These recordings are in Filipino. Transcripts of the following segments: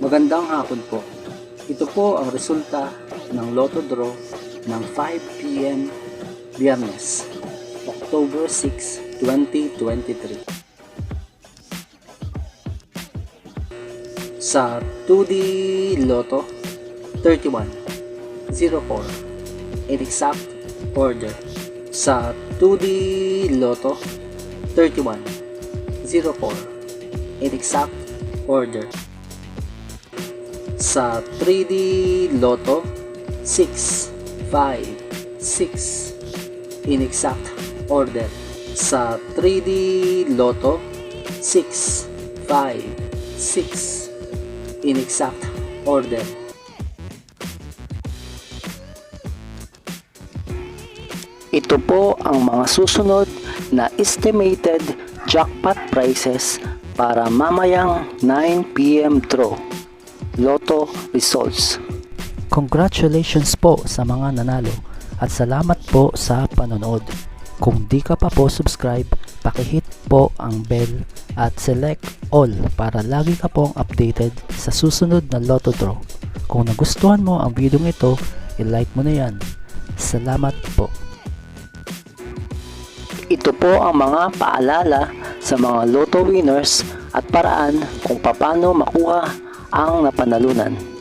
Magandang hapon po. Ito po ang resulta ng Lotto Draw ng 5 PM Biyernes, October 6, 2023. Sa 2D Lotto 31 04 in exact order. Sa 2D Lotto 31 04 in exact order. Sa 3D Lotto 6 5 6 in exact order. Sa 3D Lotto 6 5 6 in exact order. Ito po ang mga susunod na estimated jackpot prices para mamayang 9 PM draw. Lotto results. Congratulations po sa mga nanalo at salamat po sa panonood. Kung di ka pa po subscribe, pakihit po ang bell at select all para lagi ka pong updated sa susunod na Lotto Draw. Kung nagustuhan mo ang video ito, i-like mo na yan. Salamat po. Ito po ang mga paalala sa mga Lotto winners at paraan kung paano makuha ang napanalunan.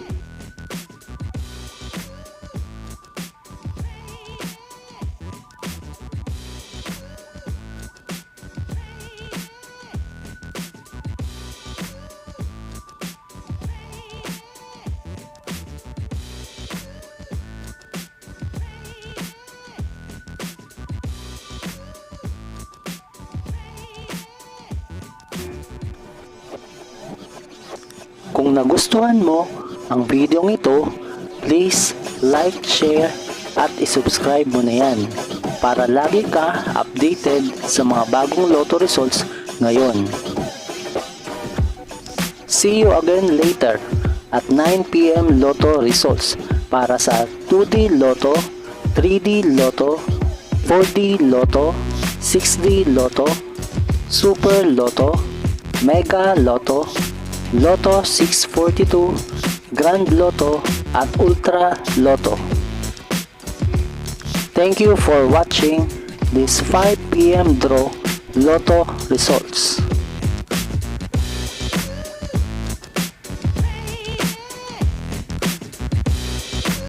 Kung nagustuhan mo ang video ito, please like, share at isubscribe mo na yan para lagi ka updated sa mga bagong Lotto results ngayon. See you again later at 9 PM Lotto results para sa 2D Lotto, 3D Lotto, 4D Lotto, 6D Lotto, Super Lotto, Mega Lotto, Lotto 642, Grand Lotto at Ultra Lotto. Thank you for watching this 5 PM draw Lotto results.